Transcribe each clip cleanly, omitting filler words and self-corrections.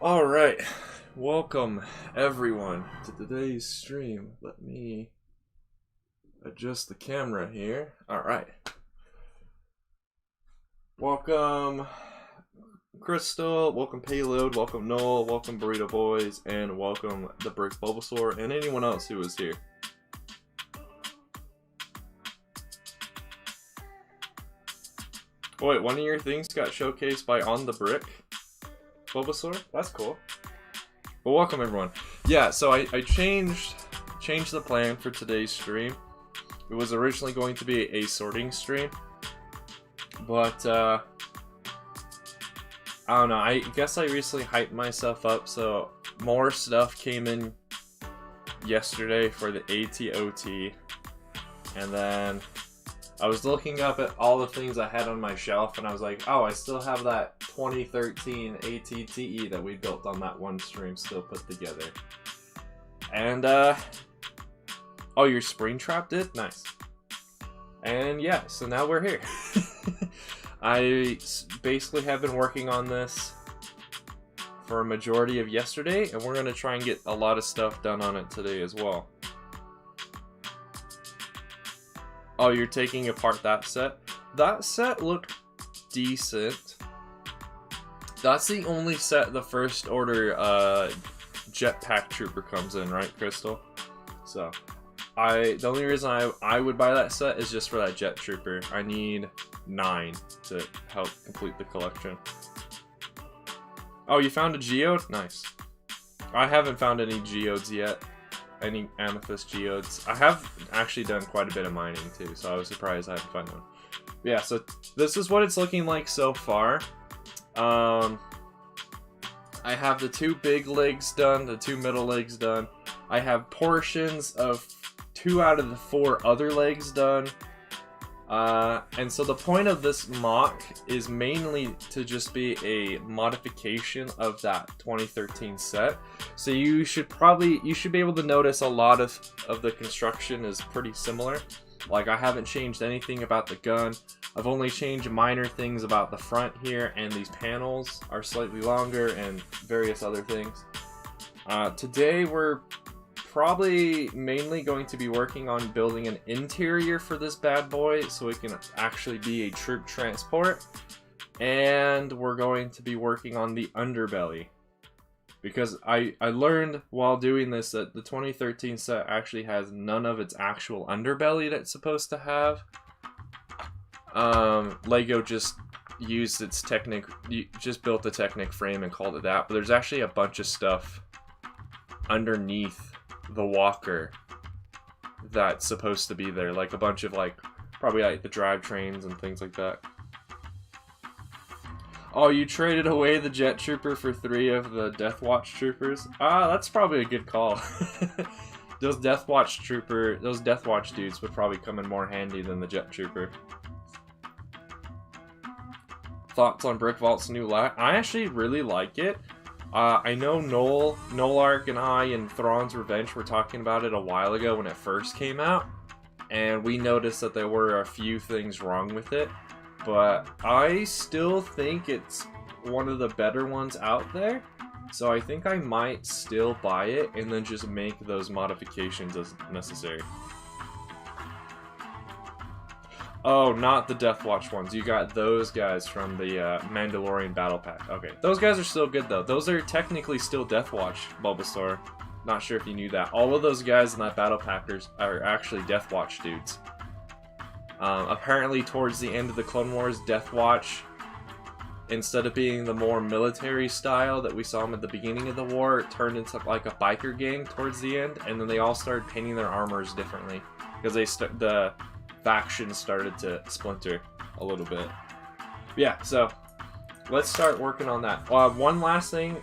Alright, welcome everyone to today's stream. Let me adjust the camera here. Alright. Welcome Crystal, welcome Payload, welcome Noel, welcome Burrito Boys, and welcome the Brick Bulbasaur, and anyone else who is here. Oh, wait, one of your things got showcased by On the Brick Bulbasaur? That's cool. Well, welcome everyone. Yeah, so I changed the plan for today's stream. It was originally going to be a sorting stream, but I don't know, I guess I recently hyped myself up, so more stuff came in yesterday for the AT/OT, and then I was looking up at all the things I had on my shelf, and I was like, oh, I still have that 2013 ATTE that we built on that one stream still put together. And, oh, your Springtrap did? Nice. And yeah, so now we're here. I basically have been working on this for a majority of yesterday, and we're going to try and get a lot of stuff done on it today as well. Oh, you're taking apart that set? That set looked decent. That's the only set the first order jetpack trooper comes in, right, Crystal? So, the only reason I would buy that set is just for that jet trooper. I need 9 to help complete the collection. Oh, you found a geode? Nice. I haven't found any geodes yet. Any amethyst geodes. I have actually done quite a bit of mining too, so I was surprised I haven't found one. But yeah, so this is what it's looking like so far. I have the 2 big legs done, the 2 middle legs done. I have portions of 2 out of the 4 other legs done. And so the point of this mock is mainly to just be a modification of that 2013 set. So you should be able to notice a lot of the construction is pretty similar. Like, I haven't changed anything about the gun. I've only changed minor things about the front here, and these panels are slightly longer and various other things. Today we're probably mainly going to be working on building an interior for this bad boy so it can actually be a troop transport, and we're going to be working on the underbelly, because I learned while doing this that the 2013 set actually has none of its actual underbelly that it's supposed to have. Lego just used its Technic, just built the Technic frame and called it that, but there's actually a bunch of stuff underneath the walker that's supposed to be there, like a bunch of probably like the drivetrains and things like that. Oh, you traded away the jet trooper for 3 of the Death Watch troopers? That's probably a good call. Those Death Watch dudes would probably come in more handy than the jet trooper. Thoughts on Brick Vault's new lat? I actually really like it. I know Nolark and I and Thrawn's Revenge were talking about it a while ago when it first came out, and we noticed that there were a few things wrong with it, but I still think it's one of the better ones out there, so I think I might still buy it and then just make those modifications as necessary. Oh, not the Deathwatch ones. You got those guys from the Mandalorian Battle Pack. Okay, those guys are still good though. Those are technically still Deathwatch, Bulbasaur. Not sure if you knew that. All of those guys in that Battle Packers are actually Deathwatch dudes. Apparently, towards the end of the Clone Wars, Deathwatch, instead of being the more military style that we saw them at the beginning of the war, it turned into like a biker gang towards the end, and then they all started painting their armors differently because the faction started to splinter a little bit. Yeah, so let's start working on that. One last thing.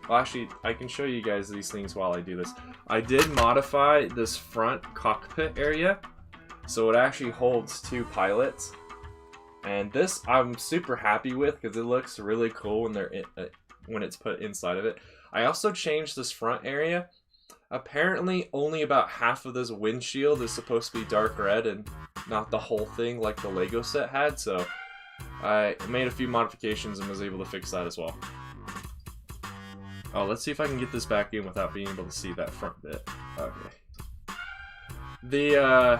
Well, actually, I can show you guys these things while I do this. I did modify this front cockpit area so it actually holds 2 pilots, and this I'm super happy with because it looks really cool when when it's put inside of it. I also changed this front area. Apparently, only about half of this windshield is supposed to be dark red and not the whole thing like the Lego set had, so I made a few modifications and was able to fix that as well. Oh, let's see if I can get this back in without being able to see that front bit. Okay. The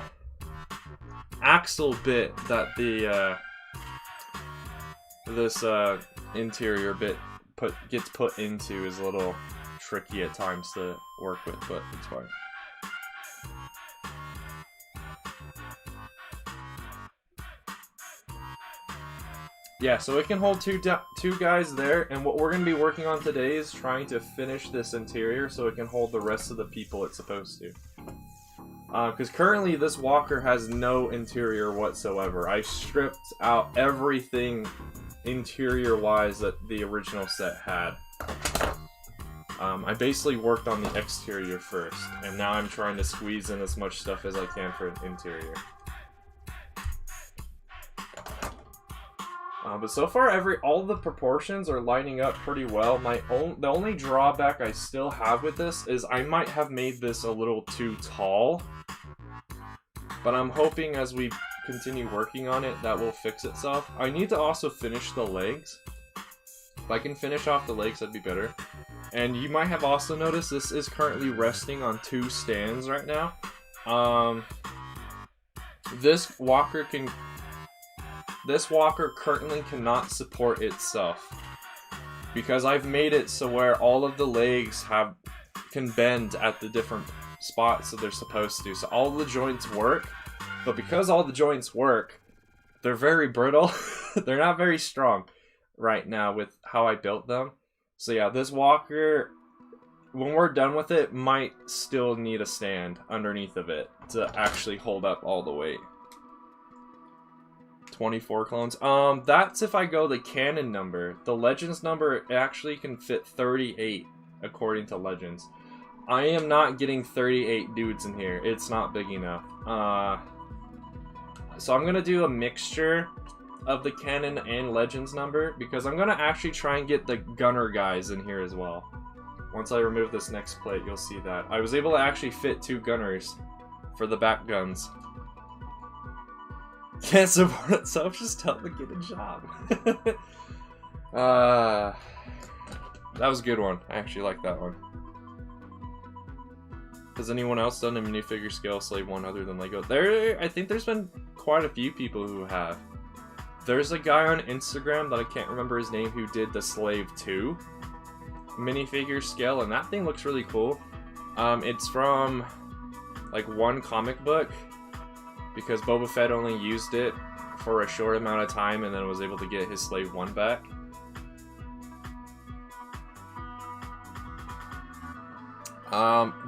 axle bit that this interior bit gets put into is a little tricky at times to work with, but it's fine. Yeah, so it can hold two guys there, and what we're going to be working on today is trying to finish this interior so it can hold the rest of the people it's supposed to. Because currently this walker has no interior whatsoever. I stripped out everything interior-wise that the original set had. I basically worked on the exterior first, and now I'm trying to squeeze in as much stuff as I can for an interior. But so far, all the proportions are lining up pretty well. The only drawback I still have with this is I might have made this a little too tall. But I'm hoping as we continue working on it, that will fix itself. I need to also finish the legs. If I can finish off the legs, that'd be better. And you might have also noticed this is currently resting on 2 stands right now. This walker currently cannot support itself because I've made it so where all of the legs can bend at the different spots that they're supposed to. So all the joints work, but because all the joints work, they're very brittle. They're not very strong right now with how I built them. So yeah, this walker, when we're done with it, might still need a stand underneath of it to actually hold up all the weight. 24 clones. That's if I go the canon number. The Legends number, it actually can fit 38 according to Legends. I am not getting 38 dudes in here. It's not big enough. So I'm gonna do a mixture of the canon and Legends number because I'm gonna actually try and get the gunner guys in here as well. Once I remove this next plate, you'll see that. I was able to actually fit 2 gunners for the back guns. Can't support itself, just tell them to get a job. That was a good one. I actually like that one. Has anyone else done a minifigure scale Slave 1 other than Lego? I think there's been quite a few people who have. There's a guy on Instagram that I can't remember his name who did the Slave 2 minifigure scale, and that thing looks really cool. It's from like one comic book because Boba Fett only used it for a short amount of time and then was able to get his Slave 1 back.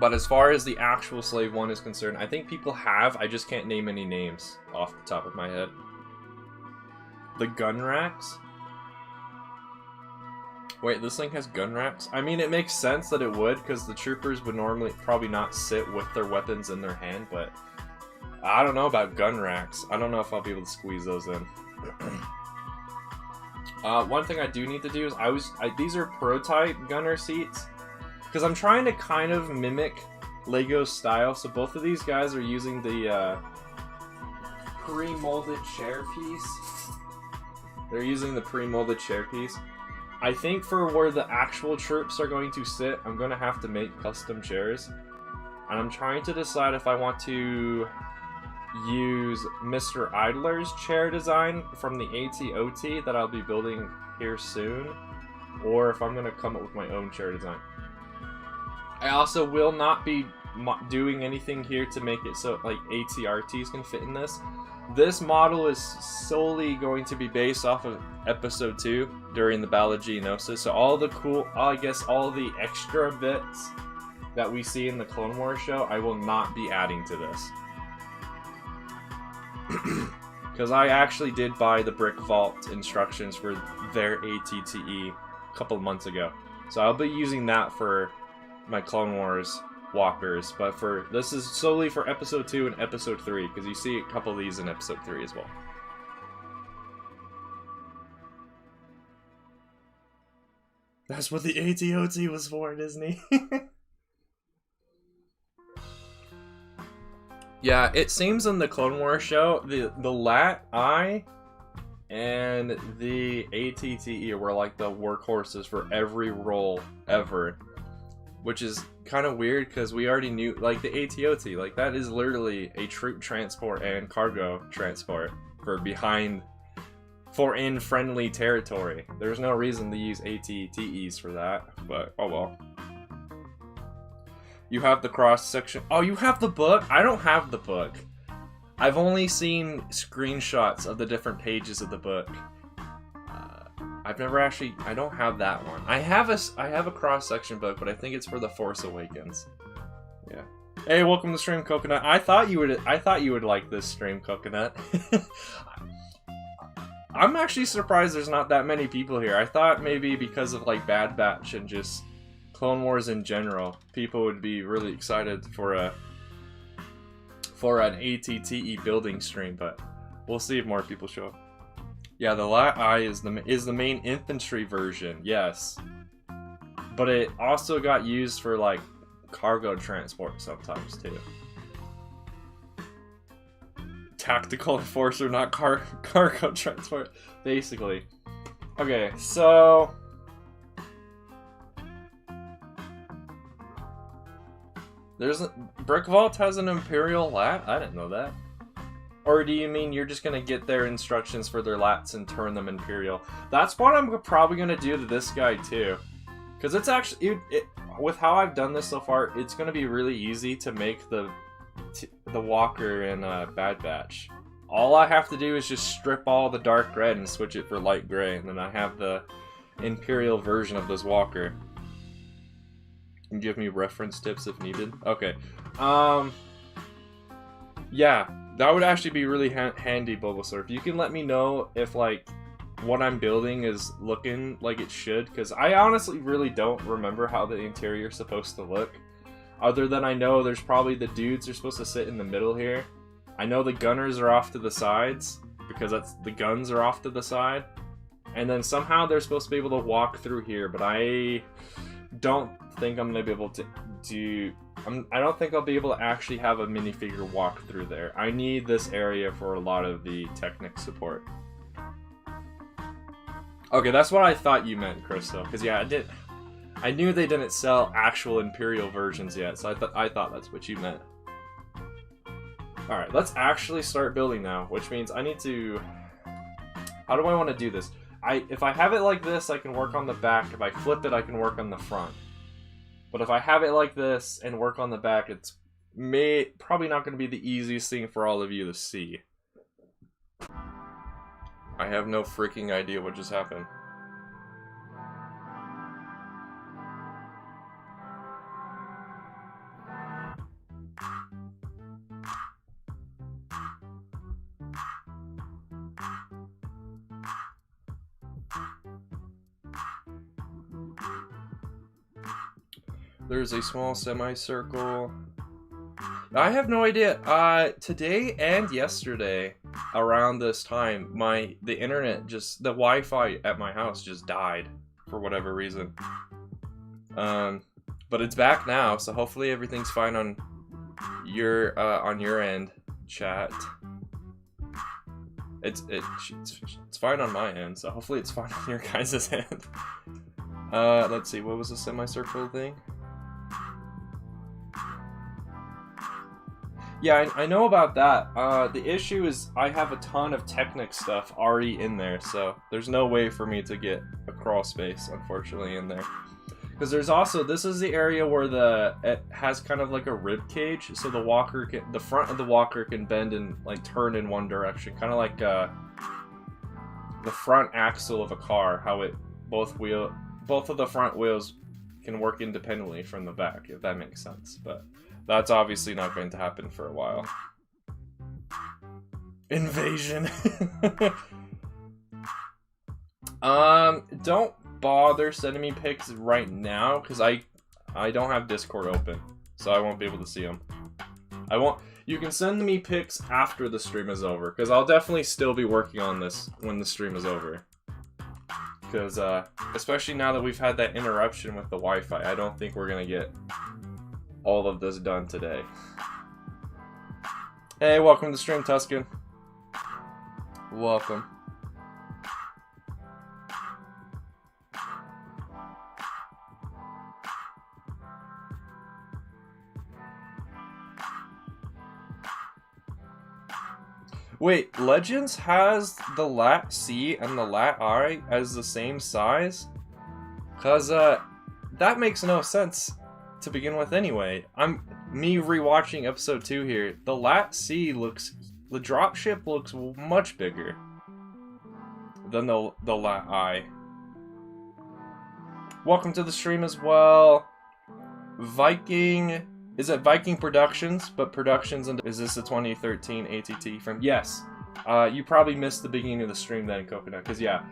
But as far as the actual Slave 1 is concerned, I think people have, I just can't name any names off the top of my head. The gun racks? Wait, this thing has gun racks? I mean, it makes sense that it would, because the troopers would normally probably not sit with their weapons in their hand, but I don't know about gun racks. I don't know if I'll be able to squeeze those in. One thing I do need to do is these are prototype gunner seats because I'm trying to kind of mimic Lego style. So both of these guys are using the pre-molded chair piece. They're using the pre-molded chair piece. I think for where the actual troops are going to sit, I'm going to have to make custom chairs. And I'm trying to decide if I want to use Mr. Idler's chair design from the ATOT that I'll be building here soon, or if I'm going to come up with my own chair design. I also will not be doing anything here to make it so like ATRTs can fit in this. This model is solely going to be based off of episode 2 during the Battle of Geonosis. So all the cool, I guess all the extra bits that we see in the Clone Wars show, I will not be adding to this. Because I actually did buy the Brick Vault instructions for their ATTE a couple of months ago. So I'll be using that for my Clone Wars walkers, but this is solely for episode 2 and episode 3, because you see a couple of these in episode 3 as well. That's what the ATOT was for, Disney. Yeah, it seems in the Clone Wars show, the Lat Eye and the ATTE were like the workhorses for every role ever. Which is kind of weird because we already knew, like the ATOT, like that is literally a troop transport and cargo transport for in friendly territory. There's no reason to use ATTEs for that, but oh well. You have the cross section. Oh, you have the book? I don't have the book. I've only seen screenshots of the different pages of the book. I've never actually. I don't have that one. I have a cross section book, but I think it's for The Force Awakens. Yeah. Hey, welcome to Stream Coconut. I thought you would like this Stream Coconut. I'm actually surprised there's not that many people here. I thought maybe because of like Bad Batch and just Clone Wars in general, people would be really excited for an ATTE building stream, but we'll see if more people show up. Yeah, the Lat Eye is the main infantry version, yes. But it also got used for like cargo transport sometimes too. Tactical enforcer, not cargo transport, basically. Okay, so Brick Vault has an Imperial Lat? I didn't know that. Or do you mean you're just going to get their instructions for their lats and turn them Imperial? That's what I'm probably going to do to this guy too. Because it's actually, with how I've done this so far, it's going to be really easy to make the walker in Bad Batch. All I have to do is just strip all the dark red and switch it for light gray, and then I have the Imperial version of this walker. And give me reference tips if needed. Okay. Yeah. That would actually be really handy, Bulbasaur. If you can let me know if, like, what I'm building is looking like it should, because I honestly really don't remember how the interior is supposed to look. Other than I know there's probably the dudes are supposed to sit in the middle here. I know the gunners are off to the sides, because the guns are off to the side. And then somehow they're supposed to be able to walk through here, but I don't think I'm going to be able to do... I don't think I'll be able to actually have a minifigure walk through there. I need this area for a lot of the Technic support. Okay, that's what I thought you meant, Crystal. Because yeah, I knew they didn't sell actual Imperial versions yet, so I thought that's what you meant. Alright, let's actually start building now, which means I need to... How do I want to do this? If I have it like this, I can work on the back. If I flip it, I can work on the front. But if I have it like this and work on the back, it's probably not going to be the easiest thing for all of you to see. I have no freaking idea what just happened. There's a small semicircle. I have no idea. Today and yesterday, around this time, the internet the Wi-Fi at my house just died for whatever reason. But it's back now, so hopefully everything's fine on your end, chat. It's fine on my end, so hopefully it's fine on your guys' end. Let's see, what was the semicircle thing? Yeah, I know about that. The issue is I have a ton of Technic stuff already in there, so there's no way for me to get a crawl space, unfortunately, in there. Because there's also, this is the area where it has kind of like a rib cage, so the front of the walker can bend and like turn in one direction, kind of like the front axle of a car, how both of the front wheels can work independently from the back, if that makes sense. But that's obviously not going to happen for a while. Invasion. Don't bother sending me pics right now, because I don't have Discord open, so I won't be able to see them. You can send me pics after the stream is over, because I'll definitely still be working on this when the stream is over. Because, especially now that we've had that interruption with the Wi-Fi, I don't think we're gonna get all of this done today. Hey, welcome to the stream, Tuscan. Welcome. Wait, Legends has the lat C and the lat I as the same size? Cause that makes no sense to begin with anyway. Me rewatching episode 2 here. The lat C the dropship looks much bigger than the lat I. Welcome to the stream as well. Viking, is it Viking Productions? But Productions, is this the 2013 ATT from? Yes. You probably missed the beginning of the stream then, Coconut, because yeah.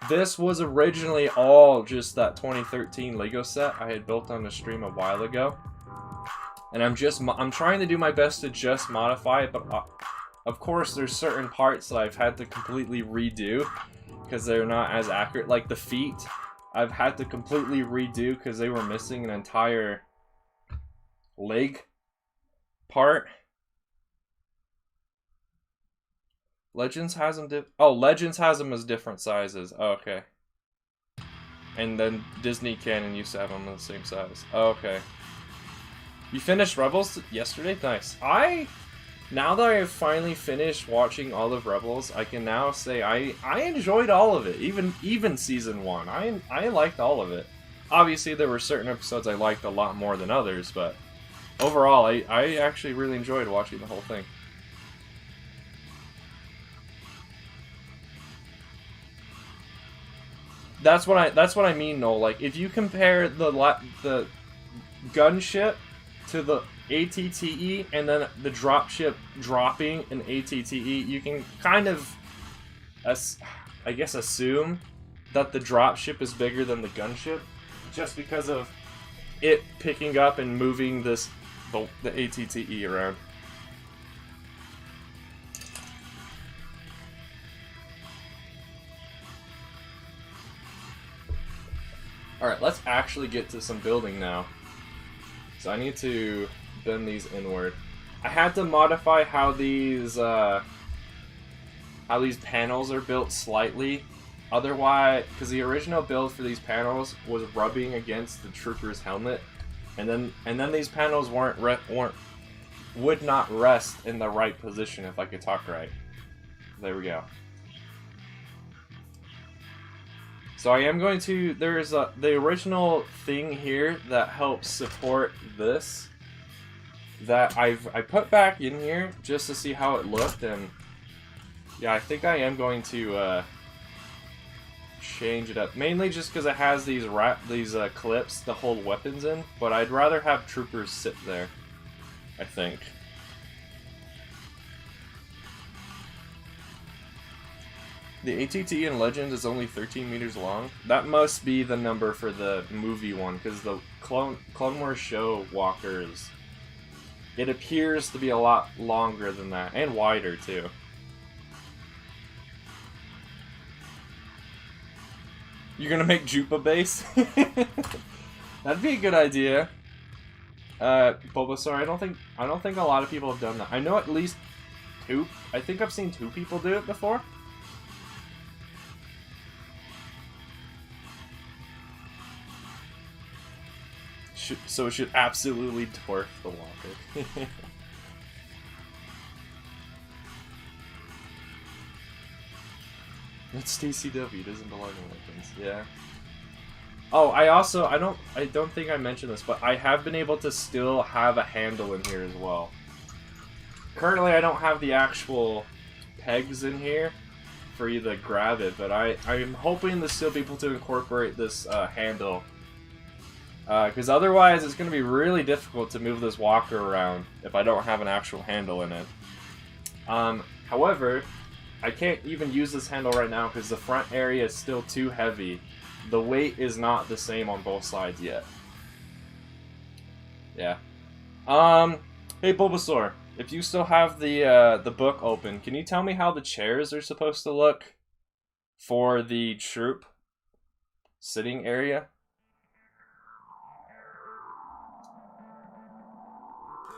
This was originally all just that 2013 Lego set I had built on the stream a while ago. And I'm trying to do my best to just modify it, but of course there's certain parts that I've had to completely redo because they're not as accurate. Like the feet, I've had to completely redo because they were missing an entire leg part. Legends has them Legends has them as different sizes. Oh, okay. And then Disney Canon used to have them the same size. Oh, okay. You finished Rebels yesterday? Nice. Now that I have finally finished watching all of Rebels, I can now say I enjoyed all of it. Even season 1. I liked all of it. Obviously there were certain episodes I liked a lot more than others, but overall I actually really enjoyed watching the whole thing. That's what I mean, Noel. Like, if you compare the gunship to the ATTE and then the dropship dropping an ATTE, you can kind of, I guess, assume that the dropship is bigger than the gunship, just because of it picking up and moving the ATTE around. Alright, let's actually get to some building now. So I need to bend these inward. I had to modify how these panels are built slightly. Otherwise, because the original build for these panels was rubbing against the trooper's helmet, and then these panels would not rest in the right position, if I could talk right. There we go. So I am going to, there's the original thing here that helps support this that I put back in here just to see how it looked, and yeah, I think I am going to change it up, mainly just because it has these clips to hold weapons in, but I'd rather have troopers sit there, I think. The ATT in Legends is only 13 meters long. That must be the number for the movie one, because the Clone Wars show walkers, it appears to be a lot longer than that, and wider too. You're gonna make Jupa base? That'd be a good idea. Bulbasaur, I don't think a lot of people have done that. I know at least two. I think I've seen 2 people do it before. So it should absolutely dwarf the Walker. It's TCW, it doesn't belong in weapons. Yeah. Oh, I don't think I mentioned this, but I have been able to still have a handle in here as well. Currently, I don't have the actual pegs in here for you to grab it, but I'm hoping to still be able to incorporate this handle. Because otherwise, it's going to be really difficult to move this walker around if I don't have an actual handle in it. However, I can't even use this handle right now because the front area is still too heavy. The weight is not the same on both sides yet. Yeah. Hey Bulbasaur, if you still have the book open, can you tell me how the chairs are supposed to look for the troop sitting area?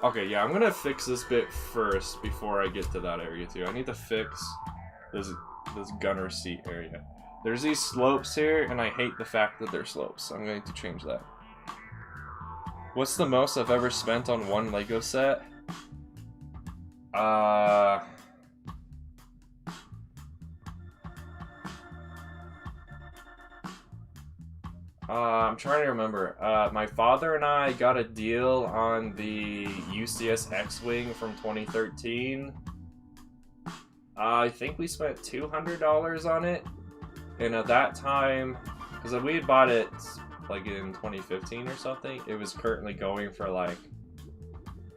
Okay, yeah, I'm gonna fix this bit first before I get to that area too. I need to fix this gunner seat area. There's these slopes here, and I hate the fact that they're slopes. I'm going to change that. What's the most I've ever spent on one Lego set? I'm trying to remember. My father and I got a deal on the UCS X-Wing from 2013. I think we spent $200 on it. And at that time, because we had bought it like in 2015 or something, it was currently going for like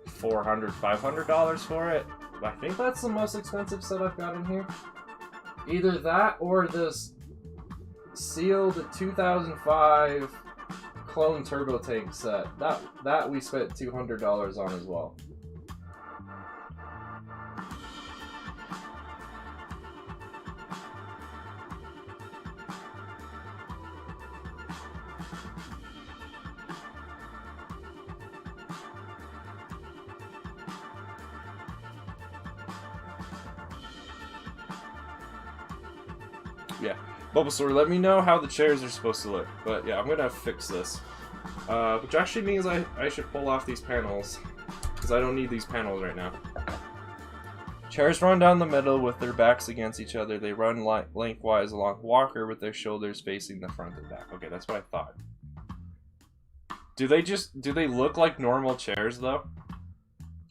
$400, $500 for it. I think that's the most expensive set I've got in here. Either that or this sealed 2005 clone turbo tank set. That we spent $200 on as well. Yeah, Bulbasaur, let me know how the chairs are supposed to look. But yeah, I'm gonna fix this. Which actually means I should pull off these panels. Because I don't need these panels right now. Chairs run down the middle with their backs against each other. They run lengthwise along Walker with their shoulders facing the front and back. Okay, that's what I thought. Do they look like normal chairs though?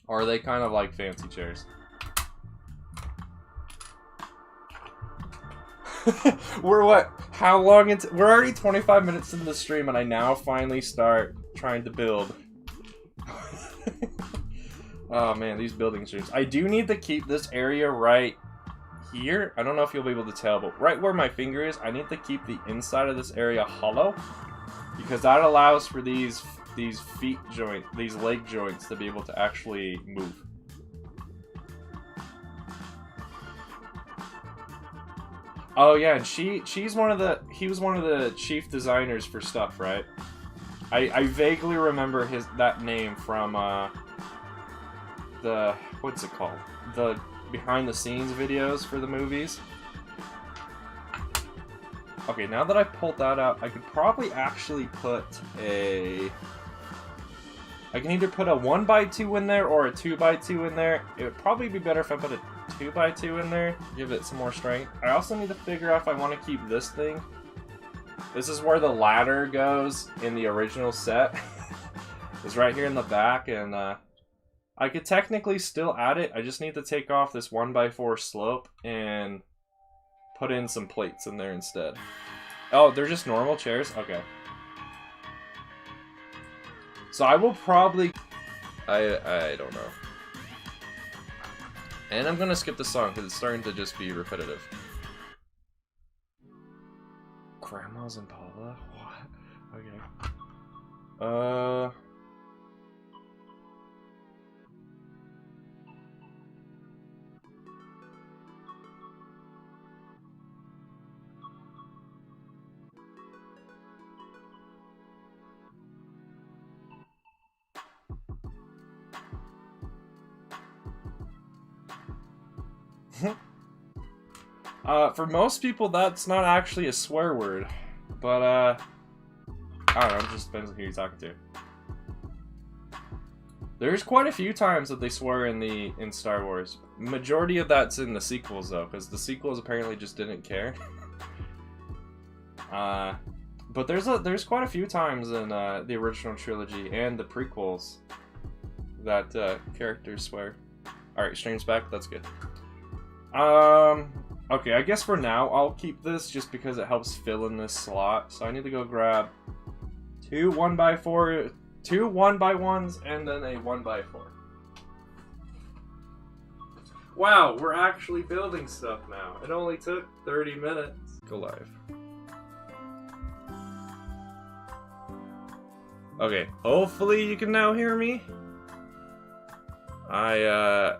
Or are they kind of like fancy chairs? We're what? How long into? We're already 25 minutes into the stream, and I now finally start trying to build. Oh man, these building streams. I do need to keep this area right here. I don't know if you'll be able to tell, but right where my finger is, I need to keep the inside of this area hollow because that allows for these feet joint, these leg joints to be able to actually move. Oh yeah, and he was one of the chief designers for stuff, right? I vaguely remember that name from the what's it called? The behind the scenes videos for the movies. Okay, now that I've pulled that out, I could probably actually put I can either put a 1x2 in there or a 2x2 in there. It would probably be better if I put a 2x2 in there, give it some more strength. I also need to figure out if I want to keep this thing. This is where the ladder goes in the original set. It's right here in the back, and I could technically still add it. I just need to take off this 1x4 slope and put in some plates in there instead. Oh, they're just normal chairs? Okay. So I will probably... I don't know. And I'm gonna skip the song because it's starting to just be repetitive. Grandma's Impala? What? Okay. For most people, that's not actually a swear word. But, I don't know, it just depends on who you're talking to. There's quite a few times that they swear in Star Wars. Majority of that's in the sequels, though, because the sequels apparently just didn't care. But there's quite a few times in the original trilogy and the prequels that characters swear. Alright, stream's back, that's good. Okay, I guess for now I'll keep this just because it helps fill in this slot. So I need to go grab two 1x4, two 1x1s, and then a 1x4. Wow, we're actually building stuff now. It only took 30 minutes. Go live. Okay, hopefully you can now hear me. I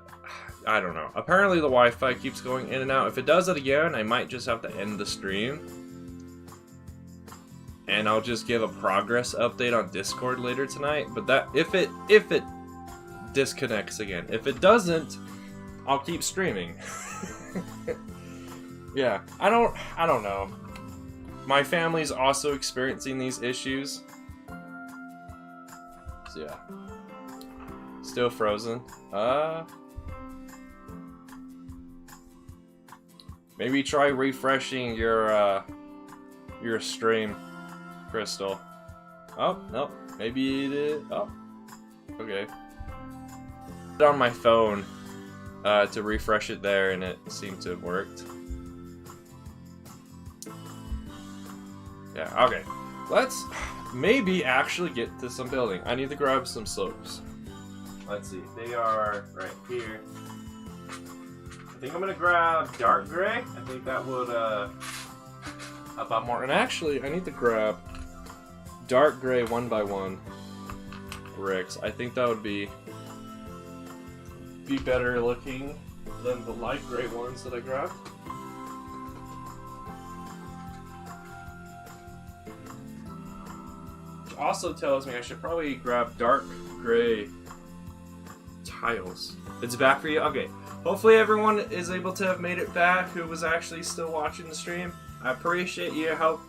don't know. Apparently the Wi-Fi keeps going in and out. If it does it again, I might just have to end the stream. And I'll just give a progress update on Discord later tonight. But that if it disconnects again. If it doesn't, I'll keep streaming. Yeah, I don't know. My family's also experiencing these issues. So yeah. Still frozen. Maybe try refreshing your stream, Crystal. Oh, no. Maybe it is. Oh. Okay. Put it on my phone to refresh it there, and it seemed to have worked. Yeah, okay. Let's maybe actually get to some building. I need to grab some slopes. Let's see. They are right here. I think I'm gonna grab dark gray. I think that would help out more. And actually, I need to grab dark gray 1x1 bricks. I think that would be better looking than the light gray ones that I grabbed. Which also tells me I should probably grab dark gray tiles. It's back for you? Okay. Hopefully everyone is able to have made it back who was actually still watching the stream. I appreciate your help